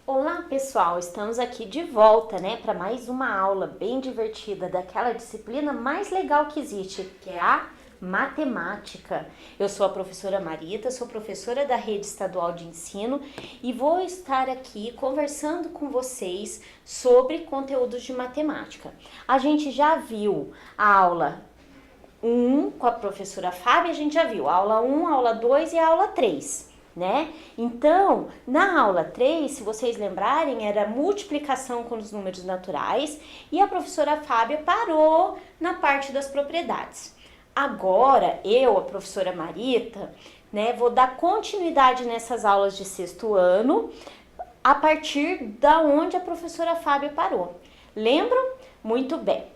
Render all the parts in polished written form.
Olá pessoal, estamos aqui de volta, para mais uma aula bem divertida daquela disciplina mais legal que existe, que é a matemática. Eu sou a professora Marita, sou professora da Rede Estadual de Ensino e vou estar aqui conversando com vocês sobre conteúdos de matemática. A gente já viu a aula 1 com a professora Fábia, a gente já viu a aula 1, a aula 2 e a aula 3. Então, na aula 3, se vocês lembrarem, era multiplicação com os números naturais e a professora Fábia parou na parte das propriedades. Agora, eu, a professora Marita, vou dar continuidade nessas aulas de sexto ano a partir da onde a professora Fábia parou. Lembram? Muito bem.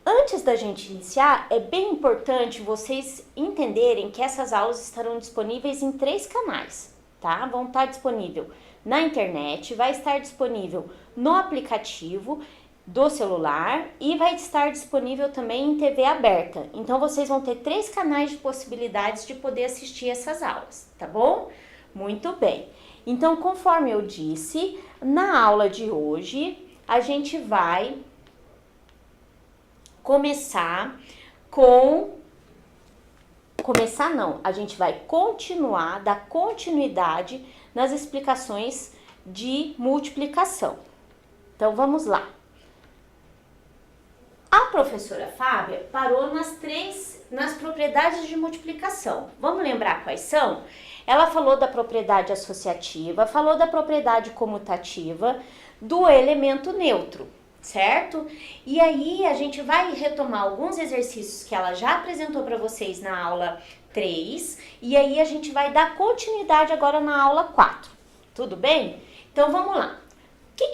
Antes da gente iniciar, é bem importante vocês entenderem que essas aulas estarão disponíveis em 3 canais, tá? Vão estar disponível na internet, vai estar disponível no aplicativo do celular e vai estar disponível também em TV aberta. Então, vocês vão ter 3 canais de possibilidades de poder assistir essas aulas, tá bom? Muito bem. Então, conforme eu disse, na aula de hoje, a gente vai a gente vai dar continuidade nas explicações de multiplicação. Então, vamos lá. A professora Fábia parou nas propriedades de multiplicação. Vamos lembrar quais são? Ela falou da propriedade associativa, falou da propriedade comutativa, do elemento neutro, certo? E aí a gente vai retomar alguns exercícios que ela já apresentou para vocês na aula 3 e aí a gente vai dar continuidade agora na aula 4. Tudo bem? Então vamos lá. O que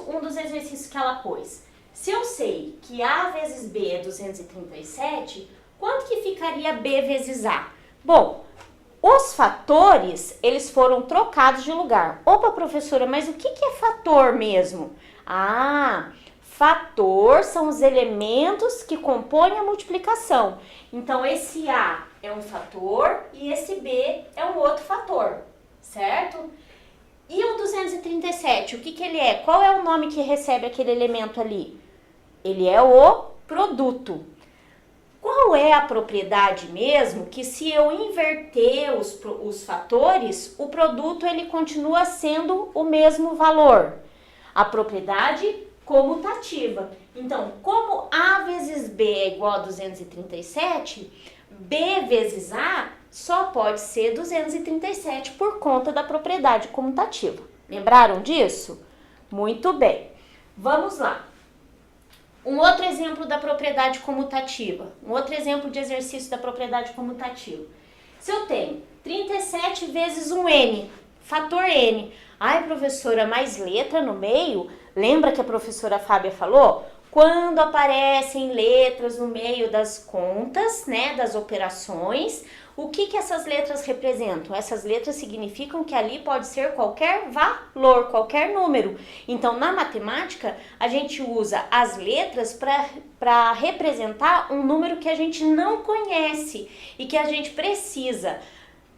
um dos exercícios que ela pôs? Se eu sei que A vezes B é 237, quanto que ficaria B vezes A? Bom, os fatores, eles foram trocados de lugar. Opa, professora, mas o que é fator mesmo? Ah, fator são os elementos que compõem a multiplicação. Então, esse A é um fator e esse B é um outro fator, certo? E o 237, o que ele é? Qual é o nome que recebe aquele elemento ali? Ele é o produto. Qual é a propriedade mesmo que se eu inverter os fatores, o produto ele continua sendo o mesmo valor? A propriedade comutativa. Então, como A vezes B é igual a 237, B vezes A só pode ser 237 por conta da propriedade comutativa. Lembraram disso? Muito bem. Vamos lá. Um outro exemplo da propriedade comutativa. Um outro exemplo de exercício da propriedade comutativa. Se eu tenho 37 vezes um N, fator N. Ai, professora, mais letra no meio? Lembra que a professora Fábia falou? Quando aparecem letras no meio das contas, das operações, o que essas letras representam? Essas letras significam que ali pode ser qualquer valor, qualquer número. Então, na matemática, a gente usa as letras para representar um número que a gente não conhece e que a gente precisa,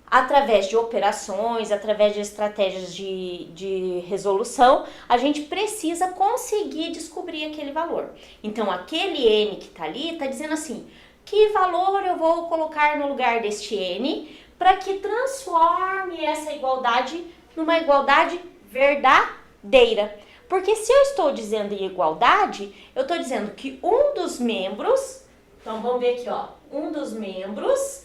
através de operações, através de estratégias de resolução, a gente precisa conseguir descobrir aquele valor. Então, aquele N que está ali está dizendo assim, que valor eu vou colocar no lugar deste N para que transforme essa igualdade numa igualdade verdadeira. Porque se eu estou dizendo em igualdade, eu estou dizendo que um dos membros, então vamos ver aqui, um dos membros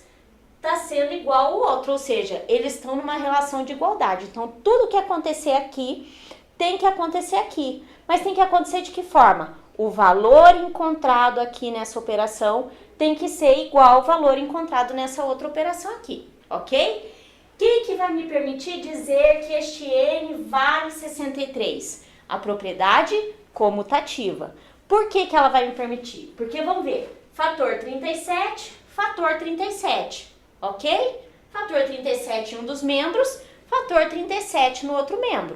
está sendo igual ao outro, ou seja, eles estão numa relação de igualdade. Então, tudo que acontecer aqui tem que acontecer aqui. Mas tem que acontecer de que forma? O valor encontrado aqui nessa operação tem que ser igual ao valor encontrado nessa outra operação aqui, ok? O que vai me permitir dizer que este N vale 63? A propriedade comutativa. Por que ela vai me permitir? Porque, vamos ver, fator 37, fator 37. Ok? Fator 37 em um dos membros, fator 37 no outro membro.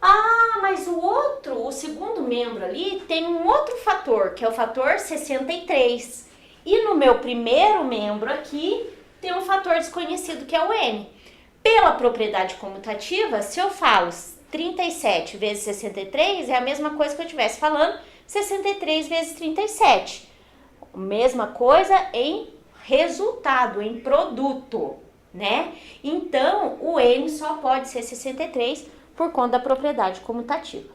Ah, mas o segundo membro ali tem um outro fator, que é o fator 63. E no meu primeiro membro aqui, tem um fator desconhecido que é o N. Pela propriedade comutativa, se eu falo 37 vezes 63, é a mesma coisa que eu estivesse falando 63 vezes 37. Mesma coisa em resultado, em produto, né? Então, o N só pode ser 63 por conta da propriedade comutativa.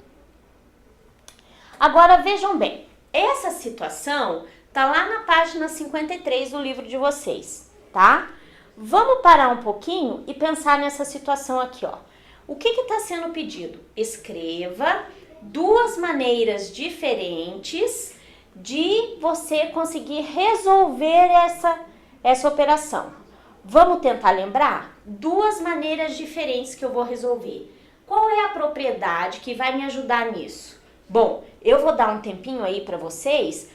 Agora, vejam bem, essa situação tá lá na página 53 do livro de vocês, tá? Vamos parar um pouquinho e pensar nessa situação aqui, ó. O que está sendo pedido? Escreva duas maneiras diferentes de você conseguir resolver essa operação. Vamos tentar lembrar? Duas maneiras diferentes que eu vou resolver. Qual é a propriedade que vai me ajudar nisso? Bom, eu vou dar um tempinho aí para vocês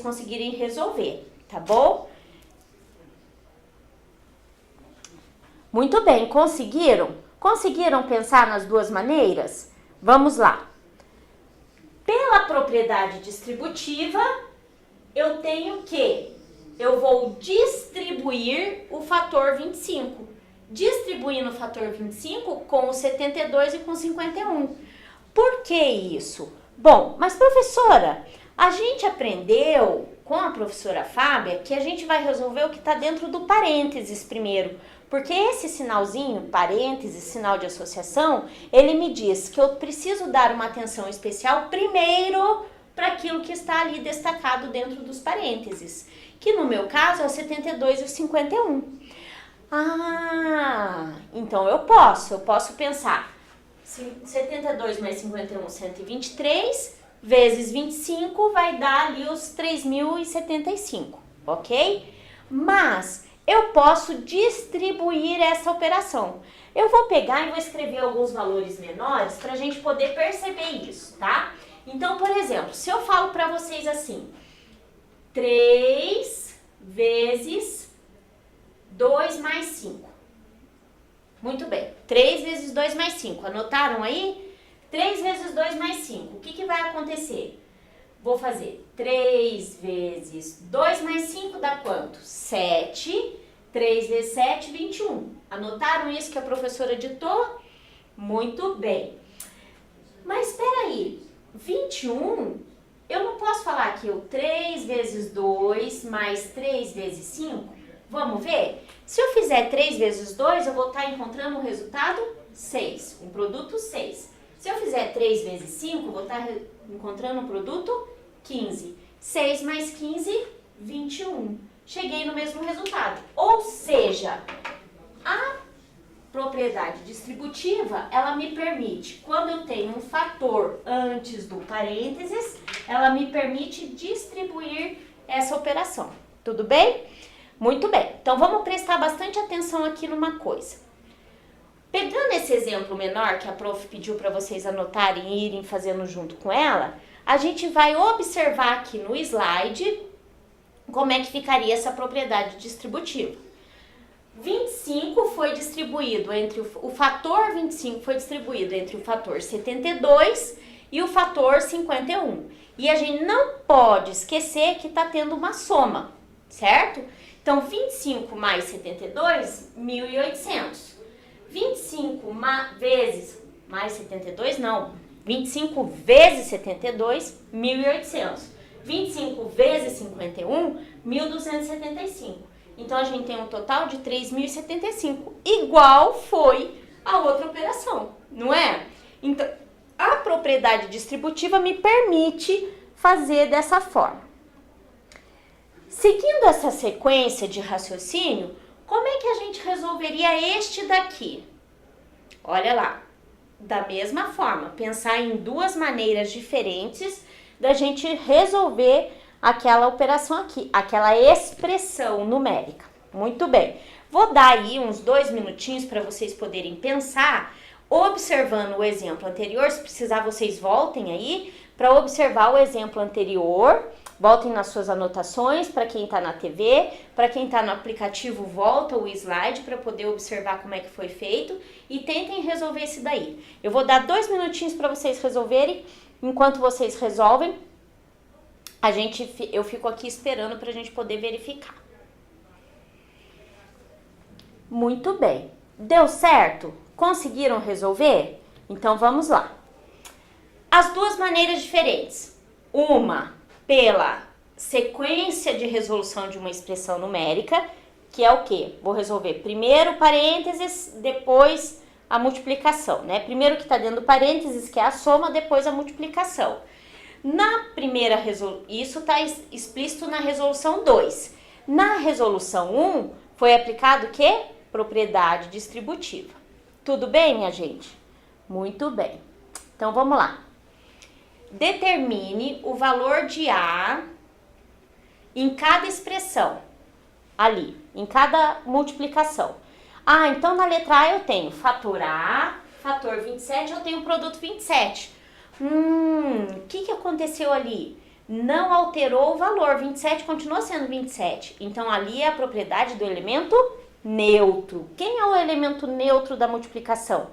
conseguirem resolver, tá bom? Muito bem, conseguiram? Conseguiram pensar nas duas maneiras? Vamos lá. Pela propriedade distributiva, eu tenho que eu vou distribuir o fator 25. Distribuindo o fator 25 com o 72 e com o 51. Por que isso? Bom, mas professora, a gente aprendeu com a professora Fábia que a gente vai resolver o que está dentro do parênteses primeiro. Porque esse sinalzinho, parênteses, sinal de associação, ele me diz que eu preciso dar uma atenção especial primeiro para aquilo que está ali destacado dentro dos parênteses. Que no meu caso é o 72 e o 51. Ah, então eu posso pensar 72 mais 51, 123, vezes 25 vai dar ali os 3.075, ok? Mas eu posso distribuir essa operação. Eu vou pegar e vou escrever alguns valores menores para a gente poder perceber isso, tá? Então, por exemplo, se eu falo para vocês assim, 3 vezes 2 mais 5. Muito bem, 3 vezes 2 mais 5. Anotaram aí? 3 vezes 2 mais 5. O que vai acontecer? Vou fazer 3 vezes 2 mais 5 dá quanto? 7. 3 vezes 7, 21. Anotaram isso que a professora ditou? Muito bem. Mas espera aí, 21, eu não posso falar aqui o 3 vezes 2 mais 3 vezes 5? Vamos ver? Se eu fizer 3 vezes 2, eu vou estar encontrando um resultado 6, um produto 6. Se eu fizer 3 vezes 5, eu vou estar encontrando um produto 15. 6 mais 15, 21. Cheguei no mesmo resultado. Ou seja, a propriedade distributiva, ela me permite, quando eu tenho um fator antes do parênteses, ela me permite distribuir essa operação. Tudo bem? Muito bem. Então, vamos prestar bastante atenção aqui numa coisa. Pegando esse exemplo menor que a prof pediu para vocês anotarem e irem fazendo junto com ela, a gente vai observar aqui no slide como é que ficaria essa propriedade distributiva. 25 foi distribuído entre o fator 25 foi distribuído entre o fator 72 e o fator 51. E a gente não pode esquecer que está tendo uma soma, certo? Então, 25 mais 72, 1.800. 25 vezes mais 72, não. 25 vezes 72, 1.800. 25 vezes 51, 1.275. Então, a gente tem um total de 3.075, igual foi a outra operação, não é? Então, a propriedade distributiva me permite fazer dessa forma. Seguindo essa sequência de raciocínio, como é que a gente resolveria este daqui? Olha lá, da mesma forma, pensar em duas maneiras diferentes da gente resolver aquela operação aqui, aquela expressão numérica. Muito bem. Vou dar aí uns 2 minutinhos para vocês poderem pensar, observando o exemplo anterior. Se precisar, vocês voltem aí para observar o exemplo anterior. Voltem nas suas anotações, para quem está na TV, para quem está no aplicativo, volta o slide para poder observar como é que foi feito e tentem resolver isso daí. Eu vou dar 2 minutinhos para vocês resolverem. Enquanto vocês resolvem, eu fico aqui esperando para a gente poder verificar. Muito bem. Deu certo? Conseguiram resolver? Então vamos lá. As duas maneiras diferentes. Uma pela sequência de resolução de uma expressão numérica, que é o quê? Vou resolver primeiro parênteses, depois a multiplicação, né? Primeiro que está dentro do parênteses, que é a soma, depois a multiplicação. Na primeira resolução, isso está explícito na resolução 2. Na resolução 1, foi aplicado o quê? Propriedade distributiva. Tudo bem, minha gente? Muito bem. Então, vamos lá. Determine o valor de A em cada expressão, ali, em cada multiplicação. Ah, então na letra A eu tenho fator A, fator 27, eu tenho produto 27. O que aconteceu ali? Não alterou o valor, 27 continua sendo 27. Então ali é a propriedade do elemento neutro. Quem é o elemento neutro da multiplicação?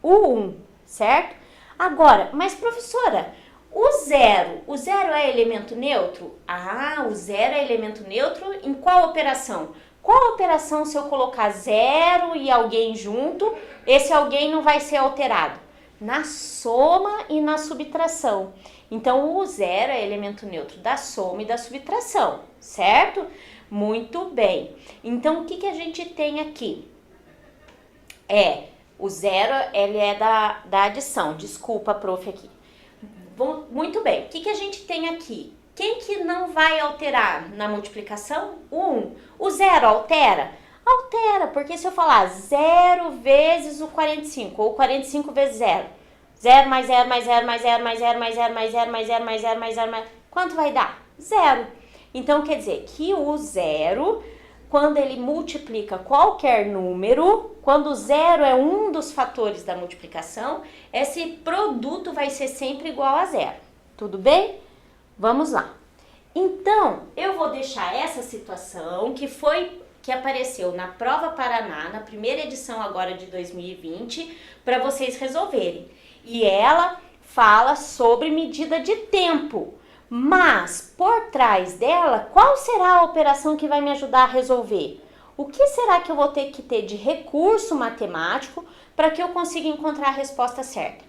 O 1, certo? Agora, mas professora, o zero é elemento neutro? Ah, o zero é elemento neutro em qual operação? Qual operação, se eu colocar zero e alguém junto, esse alguém não vai ser alterado? Na soma e na subtração. Então, o zero é elemento neutro da soma e da subtração, certo? Muito bem. Então, o que a gente tem aqui? O zero, ele é da adição. Desculpa, prof, aqui. Bom, muito bem. O que a gente tem aqui? Quem que não vai alterar na multiplicação? O 1. O zero altera? Altera, porque se eu falar 0 vezes o 45, ou 45 vezes 0, 0 mais 0 mais 0 mais 0 mais 0 mais 0 mais 0 mais 0 mais 0 mais 0 mais 0, quanto vai dar? 0. Então, quer dizer que o zero, quando ele multiplica qualquer número, quando o zero é um dos fatores da multiplicação, esse produto vai ser sempre igual a zero. Tudo bem? Vamos lá. Então, eu vou deixar essa situação que apareceu na Prova Paraná, na primeira edição agora de 2020, para vocês resolverem. E ela fala sobre medida de tempo. Mas, por trás dela, qual será a operação que vai me ajudar a resolver? O que será que eu vou ter que ter de recurso matemático para que eu consiga encontrar a resposta certa?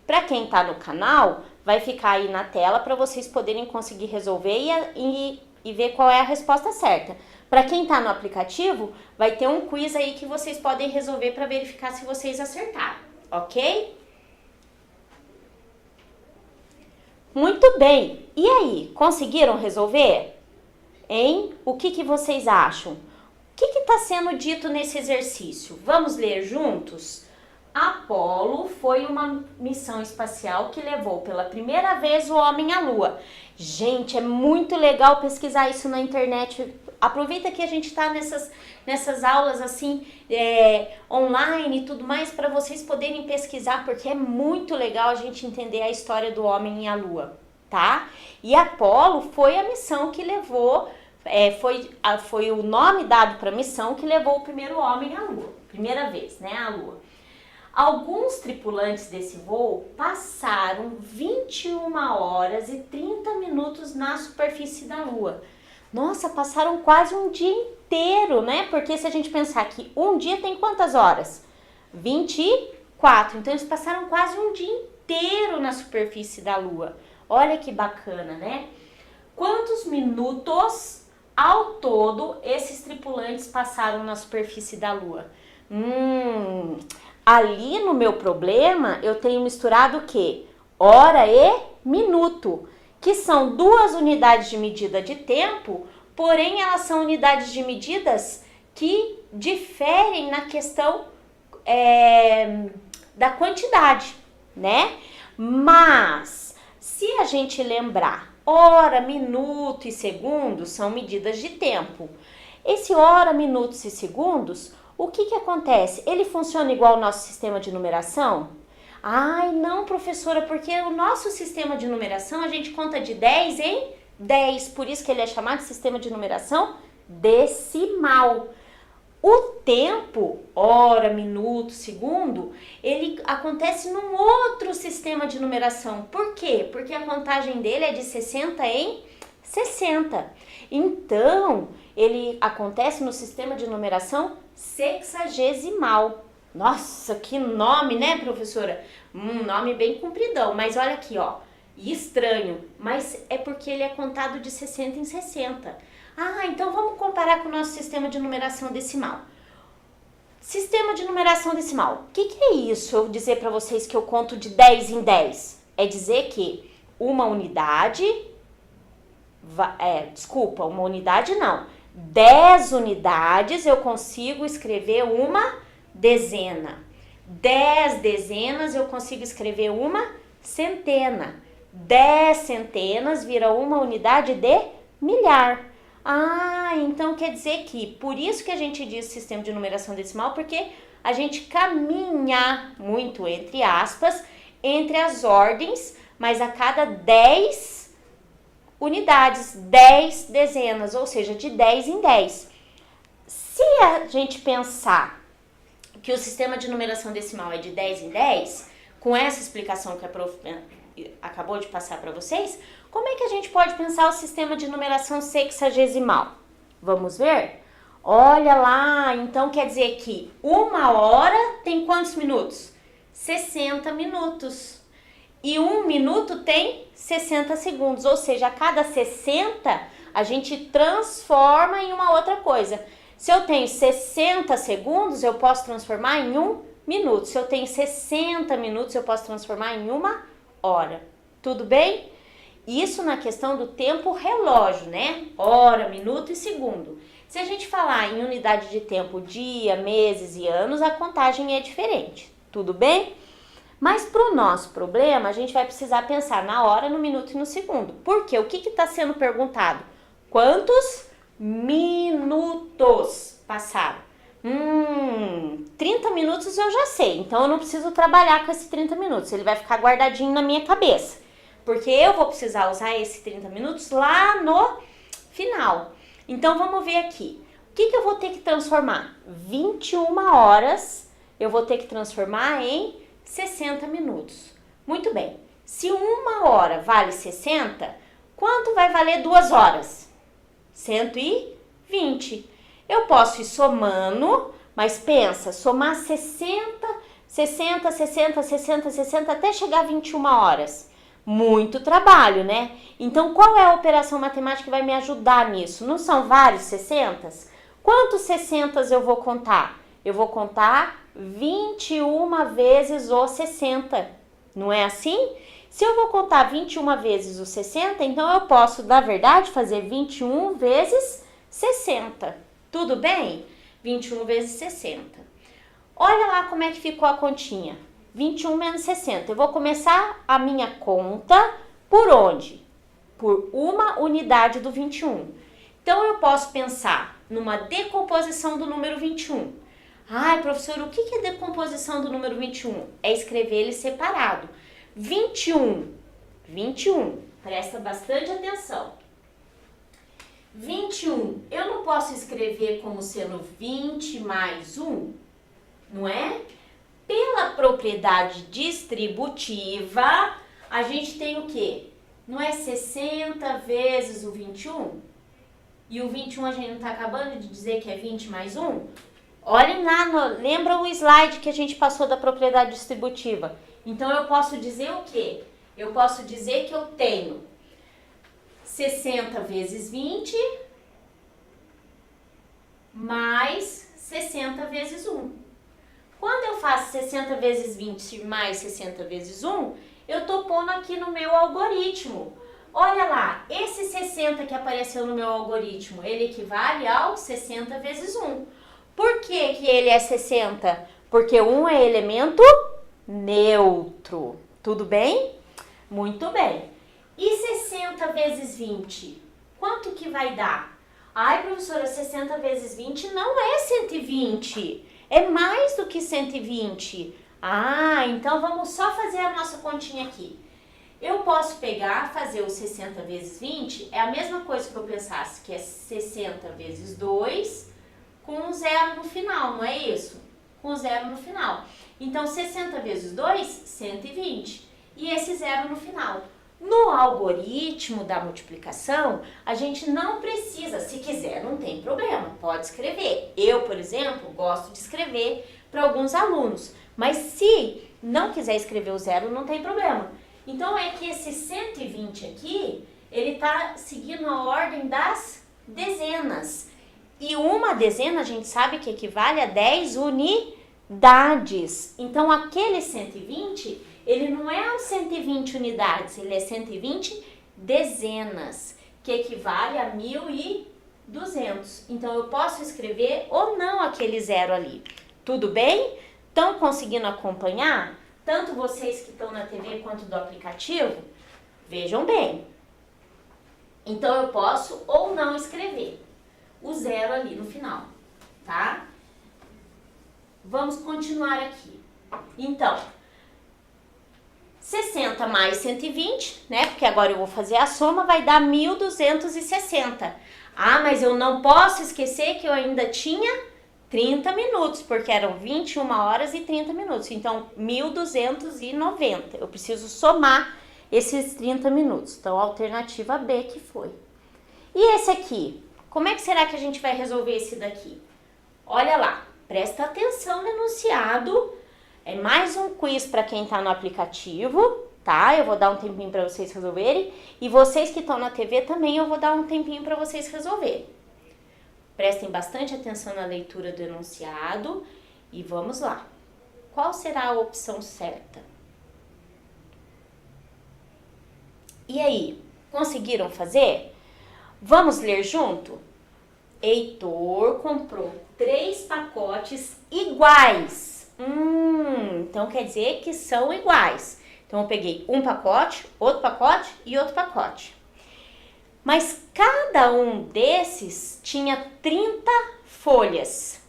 Para quem está no canal, vai ficar aí na tela para vocês poderem conseguir resolver e ver qual é a resposta certa. Para quem está no aplicativo, vai ter um quiz aí que vocês podem resolver para verificar se vocês acertaram, ok? Muito bem. E aí, conseguiram resolver? Hein? O que vocês acham? O que está sendo dito nesse exercício? Vamos ler juntos? Apolo foi uma missão espacial que levou pela primeira vez o homem à Lua. Gente, é muito legal pesquisar isso na internet. Aproveita que a gente está nessas aulas assim, online e tudo mais, para vocês poderem pesquisar, porque é muito legal a gente entender a história do homem à Lua, tá? E Apolo foi a missão que levou, foi o nome dado para a missão que levou o primeiro homem à Lua, primeira vez, né, à Lua. Alguns tripulantes desse voo passaram 21 horas e 30 minutos na superfície da Lua. Nossa, passaram quase um dia inteiro, né? Porque se a gente pensar que um dia tem quantas horas? 24. Então, eles passaram quase um dia inteiro na superfície da Lua. Olha que bacana, né? Quantos minutos ao todo esses tripulantes passaram na superfície da Lua? Ali no meu problema, eu tenho misturado o quê? Hora e minuto, que são duas unidades de medida de tempo, porém elas são unidades de medidas que diferem na questão da quantidade, né? Mas, se a gente lembrar, hora, minuto e segundo são medidas de tempo. Esse hora, minutos e segundos, o que acontece? Ele funciona igual ao nosso sistema de numeração? Ai, não, professora, porque o nosso sistema de numeração a gente conta de 10 em 10, por isso que ele é chamado de sistema de numeração decimal. O tempo, hora, minuto, segundo, ele acontece num outro sistema de numeração. Por quê? Porque a contagem dele é de 60 em 60. Então, ele acontece no sistema de numeração sexagesimal. Nossa, que nome, né, professora? Nome bem compridão, mas olha aqui, ó, estranho, mas é porque ele é contado de 60 em 60. Ah, então vamos comparar com o nosso sistema de numeração decimal. Sistema de numeração decimal, o que é isso? Eu dizer para vocês que eu conto de 10 em 10. É dizer que uma unidade, uma unidade não, 10 unidades eu consigo escrever uma dezena. 10 dezenas eu consigo escrever uma centena. 10 centenas vira uma unidade de milhar. Ah, então quer dizer que, por isso que a gente diz sistema de numeração decimal, porque a gente caminha muito, entre aspas, entre as ordens, mas a cada 10 unidades, 10 dezenas, ou seja, de 10 em 10. Se a gente pensar que o sistema de numeração decimal é de 10 em 10, com essa explicação que a prof acabou de passar para vocês, como é que a gente pode pensar o sistema de numeração sexagesimal? Vamos ver? Olha lá, então quer dizer que uma hora tem quantos minutos? 60 minutos. E um minuto tem 60 segundos, ou seja, a cada 60 a gente transforma em uma outra coisa. Se eu tenho 60 segundos, eu posso transformar em um minuto. Se eu tenho 60 minutos, eu posso transformar em uma hora. Tudo bem? Isso na questão do tempo relógio, né? Hora, minuto e segundo. Se a gente falar em unidade de tempo, dia, meses e anos, a contagem é diferente. Tudo bem? Mas para o nosso problema, a gente vai precisar pensar na hora, no minuto e no segundo. Por quê? O que está sendo perguntado? Quantos minutos passaram? 30 minutos eu já sei, então eu não preciso trabalhar com esses 30 minutos, ele vai ficar guardadinho na minha cabeça, porque eu vou precisar usar esses 30 minutos lá no final. Então vamos ver aqui, o que eu vou ter que transformar? 21 horas eu vou ter que transformar em 60 minutos. Muito bem, se uma hora vale 60, quanto vai valer 2 horas? 120. Eu posso ir somando, mas pensa, somar 60 até chegar a 21 horas. Muito trabalho, né? Então, qual é a operação matemática que vai me ajudar nisso? Não são vários 60? Quantos 60 eu vou contar? Eu vou contar 21 vezes o 60. Não é assim? Se eu vou contar 21 vezes o 60, então eu posso, na verdade, fazer 21 vezes 60. Tudo bem? 21 vezes 60. Olha lá como é que ficou a continha. 21 menos 60. Eu vou começar a minha conta por onde? Por uma unidade do 21. Então, eu posso pensar numa decomposição do número 21. Ai, professor, o que é decomposição do número 21? É escrever ele separado. 21. Presta bastante atenção. 21, eu não posso escrever como sendo 20 mais 1, não é? Pela propriedade distributiva, a gente tem o quê? Não é 60 vezes o 21? E o 21 a gente não está acabando de dizer que é 20 mais 1? Olhem lá, lembra o slide que a gente passou da propriedade distributiva? Então, eu posso dizer o quê? Eu posso dizer que eu tenho 60 vezes 20 mais 60 vezes 1. Quando eu faço 60 vezes 20 mais 60 vezes 1, eu estou pondo aqui no meu algoritmo. Olha lá, esse 60 que apareceu no meu algoritmo, ele equivale ao 60 vezes 1. Por que que ele é 60? Porque 1 é elemento neutro. Tudo bem? Muito bem. E 60 vezes 20? Quanto que vai dar? Ai, professora, 60 vezes 20 não é 120. É mais do que 120. Ah, então vamos só fazer a nossa continha aqui. Eu posso pegar, fazer o 60 vezes 20, é a mesma coisa que eu pensasse, que é 60 vezes 2, com um zero no final, não é isso? Com zero no final. Então, 60 vezes 2, 120. E esse zero no final. No algoritmo da multiplicação, a gente não precisa, se quiser, não tem problema, pode escrever. Eu, por exemplo, gosto de escrever para alguns alunos, mas se não quiser escrever o zero, não tem problema. Então, é que esse 120 aqui, ele está seguindo a ordem das dezenas. E uma dezena, a gente sabe que equivale a 10 unidades. Então, aquele 120, ele não é 120 unidades, ele é 120 dezenas, que equivale a 1.200. Então, eu posso escrever ou não aquele zero ali. Tudo bem? Estão conseguindo acompanhar? Tanto vocês que estão na TV quanto do aplicativo? Vejam bem. Então, eu posso ou não escrever o zero ali no final, tá? Vamos continuar aqui. Então, 60 mais 120, né? Porque agora eu vou fazer a soma, vai dar 1.260. Ah, mas eu não posso esquecer que eu ainda tinha 30 minutos, porque eram 21 horas e 30 minutos. Então, 1.290. Eu preciso somar esses 30 minutos. Então, a alternativa B que foi. E esse aqui? Como é que será que a gente vai resolver esse daqui? Olha lá, presta atenção no enunciado. É mais um quiz para quem está no aplicativo, tá? Eu vou dar um tempinho para vocês resolverem. E vocês que estão na TV também, eu vou dar um tempinho para vocês resolverem. Prestem bastante atenção na leitura do enunciado e vamos lá. Qual será a opção certa? E aí, conseguiram fazer? Vamos ler junto? Heitor comprou 3 pacotes iguais. Então quer dizer que são iguais. Então eu peguei um pacote e outro pacote. Mas cada um desses tinha 30 folhas.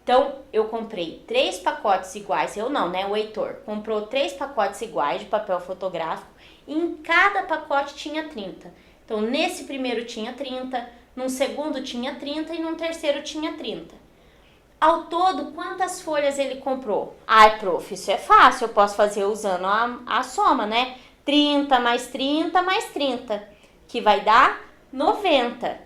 Então eu comprei 3 pacotes iguais. Eu não, né? O Heitor comprou 3 pacotes iguais de papel fotográfico. E em cada pacote tinha 30. Então, nesse primeiro tinha 30, num segundo tinha 30 e num terceiro tinha 30. Ao todo, quantas folhas ele comprou? Ai, prof, isso é fácil, eu posso fazer usando a soma, né? 30 mais 30 mais 30, que vai dar 90.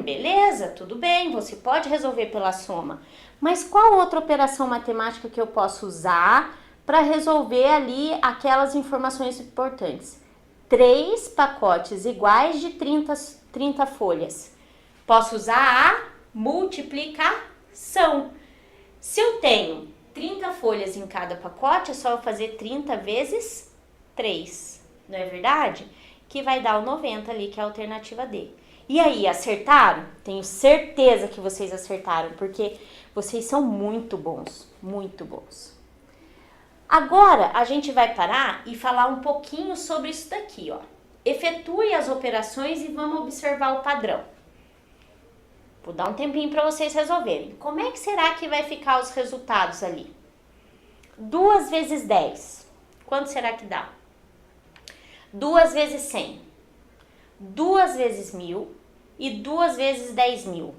Beleza, tudo bem, você pode resolver pela soma. Mas qual outra operação matemática que eu posso usar para resolver ali aquelas informações importantes? 3 pacotes iguais de 30 folhas. Posso usar a multiplicação. Se eu tenho 30 folhas em cada pacote, é só eu fazer 30 vezes 3. Não é verdade? Que vai dar o 90 ali, que é a alternativa D. E aí, acertaram? Tenho certeza que vocês acertaram, porque vocês são muito bons, muito bons. Agora, a gente vai parar e falar um pouquinho sobre isso daqui, ó. Efetue as operações e vamos observar o padrão. Vou dar um tempinho para vocês resolverem. Como é que será que vai ficar os resultados ali? 2 vezes 10. Quanto será que dá? 2 vezes 100. 2 vezes 1.000 e 2 vezes 10.000.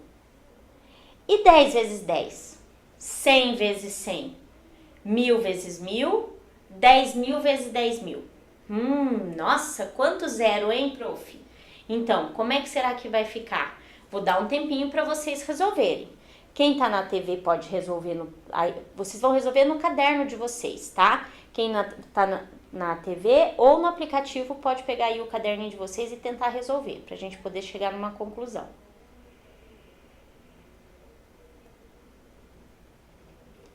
E 10 vezes 10? 100 vezes 100. 1.000 vezes 1.000, 10.000 vezes 10.000. Nossa, quanto zero, hein, prof? Então, como é que será que vai ficar? Vou dar um tempinho para vocês resolverem. Quem tá na TV pode resolver, vocês vão resolver no caderno de vocês, tá? Quem tá na TV ou no aplicativo pode pegar aí o caderninho de vocês e tentar resolver, pra gente poder chegar numa conclusão.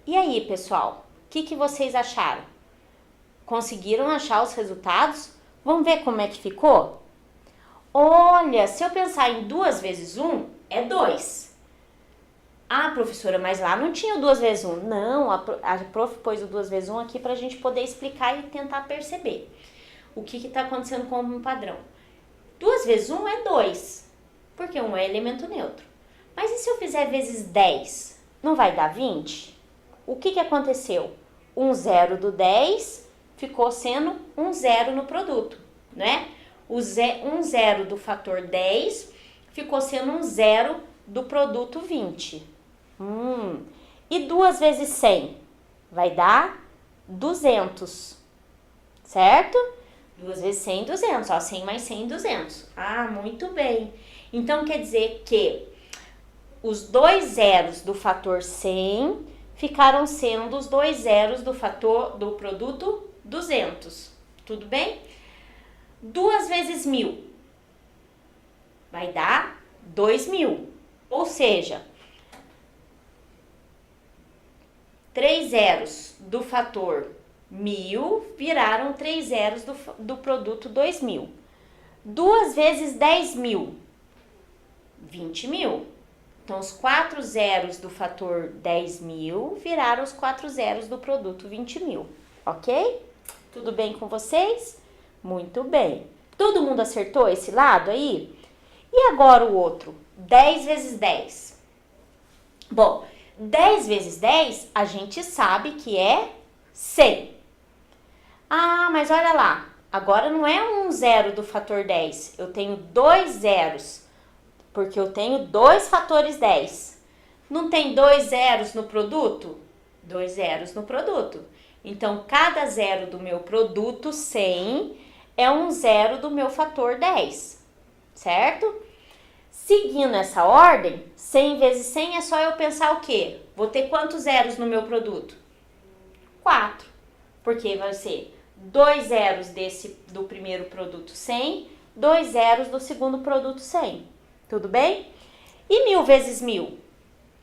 E aí, pessoal? O que vocês acharam? Conseguiram achar os resultados? Vamos ver como é que ficou? Olha, se eu pensar em 2 vezes 1, é 2. Ah, professora, mas lá não tinha o 2 vezes 1. Não, a prof pôs o 2 vezes 1 aqui para a gente poder explicar e tentar perceber o que está acontecendo com um padrão. 2 vezes 1 é 2, porque 1 é elemento neutro. Mas e se eu fizer vezes 10? Não vai dar 20? O que aconteceu? Um zero do 10 ficou sendo um zero no produto, né? Um zero do fator 10 ficou sendo um zero do produto 20. E 2 vezes 100 vai dar 200, certo? 2 vezes 100, 200, ó, 100 mais 100, 200. Ah, muito bem. Então, quer dizer que os dois zeros do fator 100 ficaram sendo os dois zeros do do produto 200. Tudo bem? 2 vezes 1.000 vai dar 2.000. Ou seja, 3 zeros do fator 1.000 viraram 3 zeros do produto 2.000. 2 vezes 10.000, 20.000. Então, os 4 zeros do fator 10.000 viraram os 4 zeros do produto 20.000, ok? Tudo bem com vocês? Muito bem. Todo mundo acertou esse lado aí? E agora o outro, 10 vezes 10. Bom, 10 vezes 10 a gente sabe que é 100. Ah, mas olha lá, agora não é um zero do fator 10, eu tenho 2 zeros, porque eu tenho 2 fatores 10. Não tem 2 zeros no produto? 2 zeros no produto. Então, cada zero do meu produto 100 é um zero do meu fator 10, certo? Seguindo essa ordem, 100 vezes 100 é só eu pensar o quê? Vou ter quantos zeros no meu produto? 4, porque vai ser 2 zeros do primeiro produto 100, 2 zeros do segundo produto 100. Tudo bem? E 1.000 vezes 1.000?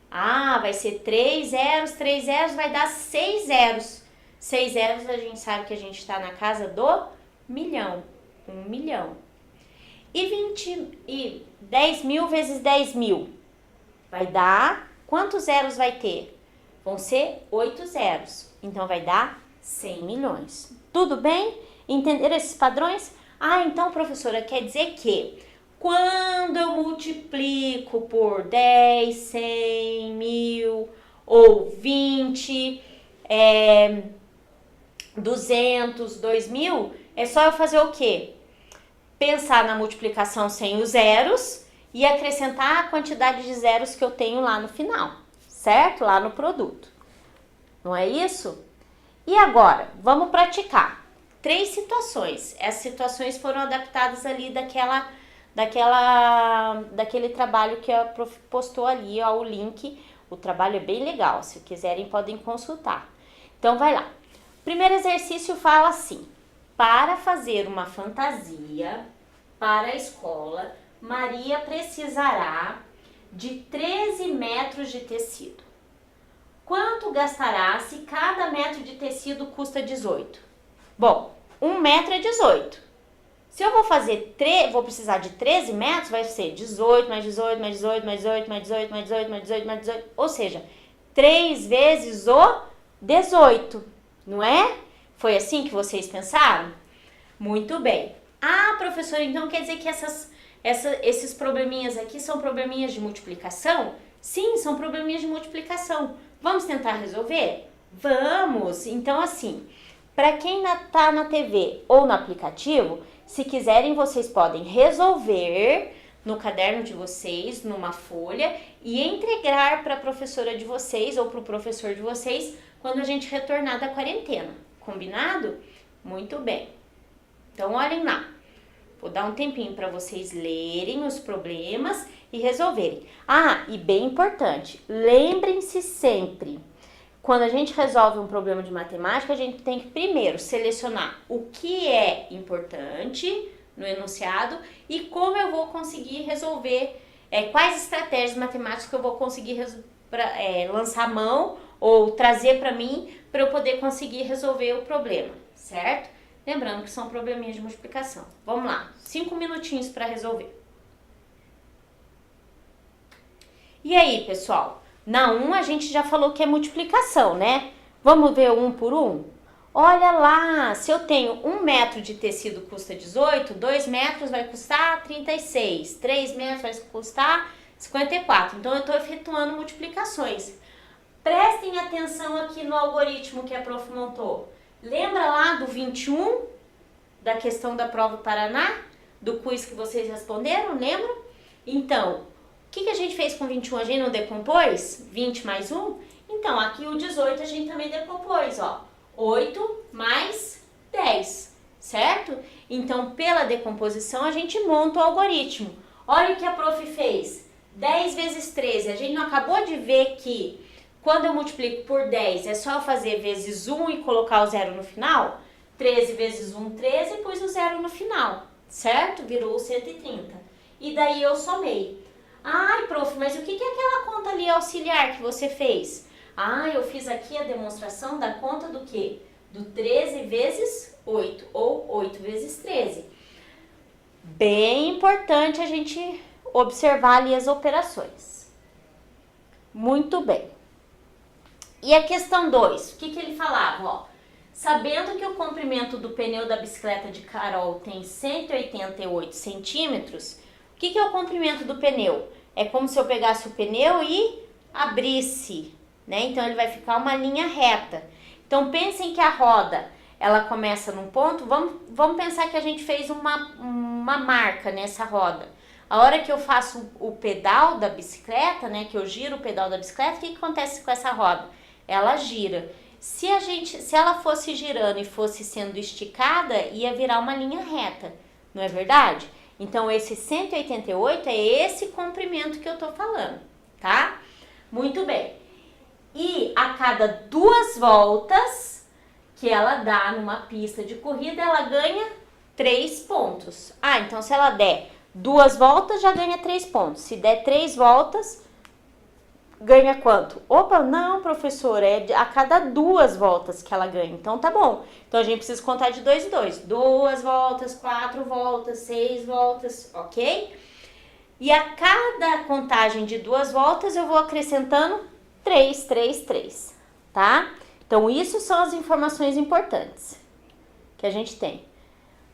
Ah, vai ser 3 zeros vai dar 6 zeros. 6 zeros a gente sabe que a gente está na casa do milhão. 1 milhão. E 10.000 vezes 10.000? Vai dar, quantos zeros vai ter? Vão ser 8 zeros. Então, vai dar 100 milhões. Tudo bem? Entenderam esses padrões? Ah, então, professora, quer dizer que quando eu multiplico por 10, 100, 1.000 ou 20, 200, 2.000, é só eu fazer o quê? Pensar na multiplicação sem os zeros e acrescentar a quantidade de zeros que eu tenho lá no final, certo? Lá no produto. Não é isso? E agora, vamos praticar. 3 situações. Essas situações foram adaptadas ali daquele trabalho que a prof postou ali, ó, o link. O trabalho é bem legal, se quiserem podem consultar. Então, vai lá. O primeiro exercício fala assim: para fazer uma fantasia para a escola, Maria precisará de 13 metros de tecido. Quanto gastará se cada metro de tecido custa 18? Bom, 1 metro é 18. Se eu vou precisar de 13 metros, vai ser 18 mais 18 mais 18 mais 18 mais 18 mais 18 mais 18 mais 18. Ou seja, 3 vezes o 18, não é? Foi assim que vocês pensaram? Muito bem. Ah, professora, então quer dizer que esses probleminhas aqui são probleminhas de multiplicação? Sim, são probleminhas de multiplicação. Vamos tentar resolver? Vamos! Então, assim, para quem está na TV ou no aplicativo, se quiserem, vocês podem resolver no caderno de vocês, numa folha, e entregar para a professora de vocês ou para o professor de vocês quando a gente retornar da quarentena. Combinado? Muito bem. Então, olhem lá. Vou dar um tempinho para vocês lerem os problemas e resolverem. Ah, e bem importante, lembrem-se sempre, quando a gente resolve um problema de matemática, a gente tem que primeiro selecionar o que é importante no enunciado e como eu vou conseguir resolver, quais estratégias matemáticas que eu vou conseguir lançar mão ou trazer para mim para eu poder conseguir resolver o problema, certo? Lembrando que são probleminhas de multiplicação. Vamos lá, 5 minutinhos para resolver. E aí, pessoal? Na 1 a gente já falou que é multiplicação, né? Vamos ver o 1 por 1? Olha lá, se eu tenho 1 metro de tecido custa 18, 2 metros vai custar 36, 3 metros vai custar 54. Então, eu estou efetuando multiplicações. Prestem atenção aqui no algoritmo que a prof montou. Lembra lá do 21, da questão da prova Paraná? Do quiz que vocês responderam, lembram? Então, o que a gente fez com 21? A gente não decompôs? 20 mais 1? Então, aqui o 18 a gente também decompôs, ó. 8 mais 10. certo? Então, pela decomposição, a gente monta o algoritmo. Olha o que a prof fez. 10 vezes 13. A gente não acabou de ver que quando eu multiplico por 10, é só eu fazer vezes 1 e colocar o zero no final? 13 vezes 1, 13, e pus o zero no final, certo? Virou 130. E daí eu somei. Ai, prof, mas o que é aquela conta ali auxiliar que você fez? Ah, eu fiz aqui a demonstração da conta do quê? Do 13 vezes 8, ou 8 vezes 13. Bem importante a gente observar ali as operações. Muito bem. E a questão 2, o que ele falava? Ó, sabendo que o comprimento do pneu da bicicleta de Carol tem 188 centímetros, o que é o comprimento do pneu? É como se eu pegasse o pneu e abrisse, né? Então ele vai ficar uma linha reta. Então pensem que a roda, ela começa num ponto, vamos pensar que a gente fez uma marca nessa roda. A hora que eu faço o pedal da bicicleta, né, que eu giro o pedal da bicicleta, o que acontece com essa roda? Ela gira. Se ela fosse girando e fosse sendo esticada, ia virar uma linha reta, não é verdade? Então esse 188 é esse comprimento que eu tô falando, tá? Muito bem. E a cada 2 voltas que ela dá numa pista de corrida, ela ganha 3 pontos. Ah, então se ela der 2 voltas, já ganha 3 pontos. Se der 3 voltas, ganha quanto? Opa, não, professora, é a cada 2 voltas que ela ganha. Então tá bom. Então a gente precisa contar de 2 em 2. 2 voltas, 4 voltas, 6 voltas, ok? E a cada contagem de 2 voltas eu vou acrescentando 3, 3, 3, tá? Então isso são as informações importantes que a gente tem.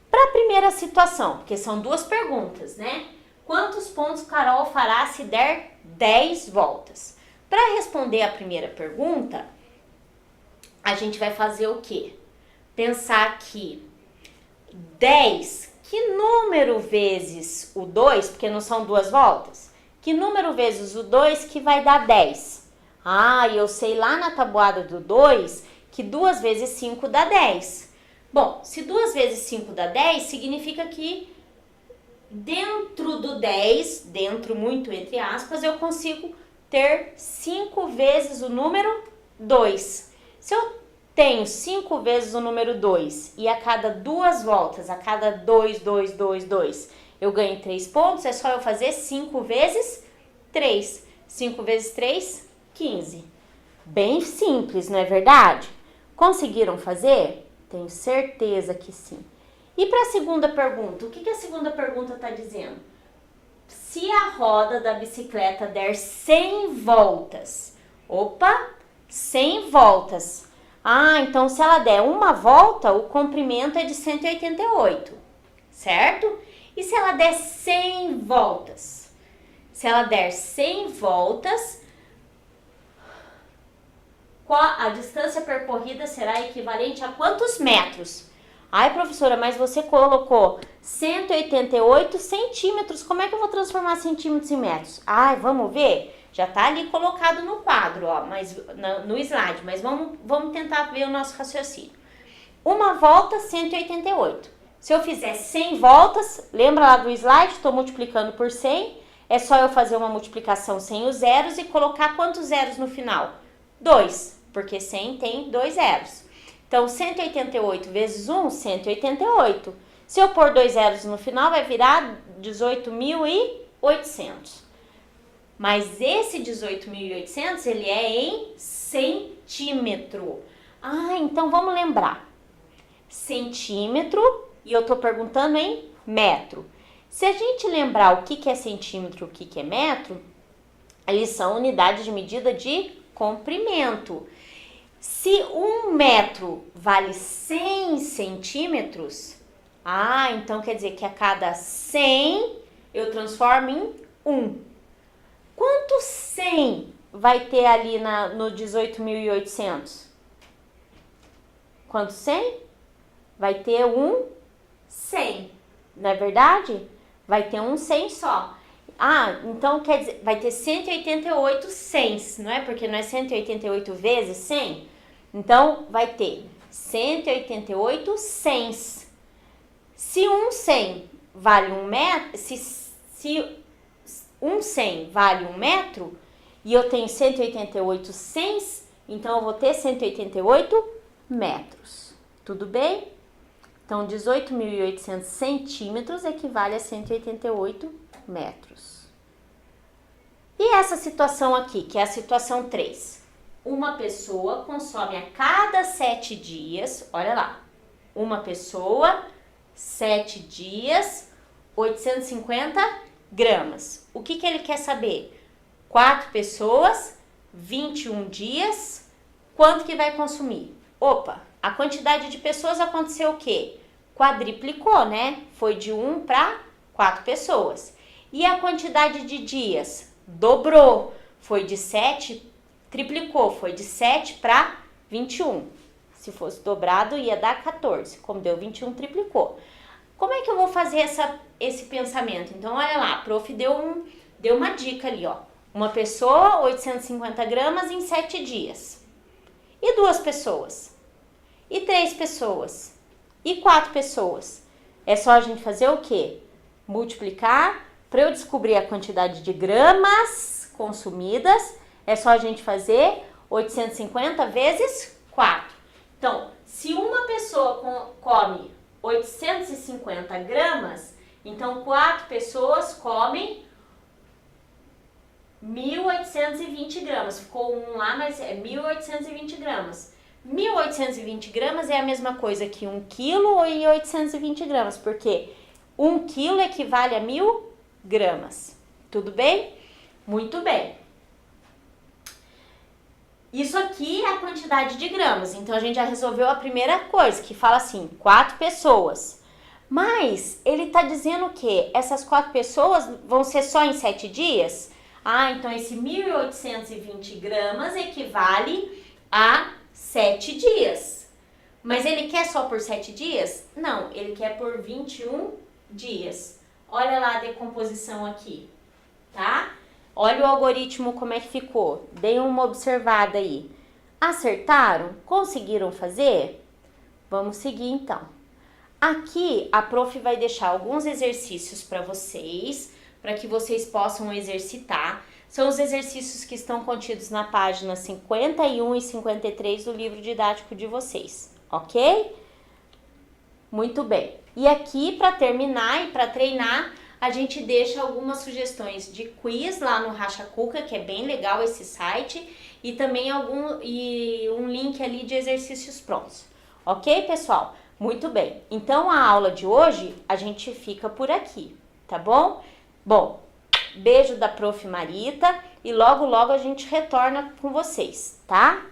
Para a primeira situação, porque são 2 perguntas, né? Quantos pontos Carol fará se der 10 voltas? Para responder a primeira pergunta, a gente vai fazer o quê? Pensar que 10, que número vezes o 2, porque não são 2 voltas, que número vezes o 2 que vai dar 10? Ah, eu sei lá na tabuada do 2 que 2 vezes 5 dá 10. Bom, se 2 vezes 5 dá 10, significa que dentro do 10, dentro muito entre aspas, eu consigo ter 5 vezes o número 2. Se eu tenho 5 vezes o número 2 e a cada 2 voltas, a cada 2, 2, 2, 2, eu ganho 3 pontos, é só eu fazer 5 vezes 3. 5 vezes 3, 15. Bem simples, não é verdade? Conseguiram fazer? Tenho certeza que sim. E para a segunda pergunta, o que a segunda pergunta está dizendo? Se a roda da bicicleta der 100 voltas, opa, 100 voltas. Ah, então se ela der uma volta, o comprimento é de 188, certo? E se ela der 100 voltas? Se ela der 100 voltas, a distância percorrida será equivalente a quantos metros? Ai, professora, mas você colocou 188 centímetros. Como é que eu vou transformar centímetros em metros? Ai, vamos ver? Já tá ali colocado no quadro, ó, mas no slide. Mas vamos tentar ver o nosso raciocínio. Uma volta, 188. Se eu fizer 100 voltas, lembra lá do slide? Estou multiplicando por 100. É só eu fazer uma multiplicação sem os zeros e colocar quantos zeros no final? 2, porque 100 tem 2 zeros. Então, 188 vezes 1, 188. Se eu pôr 2 zeros no final, vai virar 18.800. Mas esse 18.800, ele é em centímetro. Ah, então vamos lembrar. Centímetro, e eu tô perguntando em metro. Se a gente lembrar o que é centímetro, o que é metro, eles são unidades de medida de comprimento. Se 1 metro vale 100 centímetros, então quer dizer que a cada 100 eu transformo em 1. Quanto 100 vai ter ali no 18.800? Quanto 100? Vai ter um 100, não é verdade? Vai ter um 100 só. Então quer dizer, vai ter 188 100s, não é? Porque não é 188 vezes 100? Então vai ter 188 100s. Se um 100 vale 1 metro, se um 100 vale 1 metro e eu tenho 188 100s, então eu vou ter 188 metros. Tudo bem? Então, 18.800 centímetros equivale a 188 metros. E essa situação aqui, que é a situação 3. Uma pessoa consome a cada 7 dias, olha lá, uma pessoa, 7 dias, 850 gramas. O que ele quer saber? 4 pessoas, 21 dias, quanto que vai consumir? Opa, a quantidade de pessoas aconteceu o quê? Quadriplicou, né? Foi de 1 para 4 pessoas. E a quantidade de dias? Dobrou. Foi de 7, triplicou. Foi de 7 para 21. Se fosse dobrado, ia dar 14. Como deu 21, triplicou. Como é que eu vou fazer esse pensamento? Então, olha lá, a prof deu uma dica ali, ó. Uma pessoa, 850 gramas em 7 dias. E 2 pessoas? E 3 pessoas? E 4 pessoas? É só a gente fazer o quê? Multiplicar. Para eu descobrir a quantidade de gramas consumidas, é só a gente fazer 850 vezes 4. Então, se uma pessoa come 850 gramas, então 4 pessoas comem 1.820 gramas. Ficou um lá, mas é 1.820 gramas. 1.820 gramas é a mesma coisa que 1 quilo e 820 gramas, porque 1 quilo equivale a 1.000 gramas. Tudo bem? Muito bem. Isso aqui é a quantidade de gramas. Então, a gente já resolveu a primeira coisa, que fala assim, 4 pessoas. Mas, ele tá dizendo que essas 4 pessoas vão ser só em 7 dias? Ah, então esse 1.820 gramas equivale a 7 dias. Mas ele quer só por 7 dias? Não, ele quer por 21 dias. Olha lá a decomposição aqui, tá? Olha o algoritmo como é que ficou. Deem uma observada aí. Acertaram? Conseguiram fazer? Vamos seguir então. Aqui a prof vai deixar alguns exercícios para que vocês possam exercitar. São os exercícios que estão contidos na página 51 e 53 do livro didático de vocês, ok? Muito bem. E aqui, para terminar e para treinar, a gente deixa algumas sugestões de quiz lá no Racha Cuca, que é bem legal esse site, e também um link ali de exercícios prontos. Ok, pessoal? Muito bem. Então, a aula de hoje, a gente fica por aqui, tá bom? Bom, beijo da Prof. Marita e logo, logo a gente retorna com vocês, tá?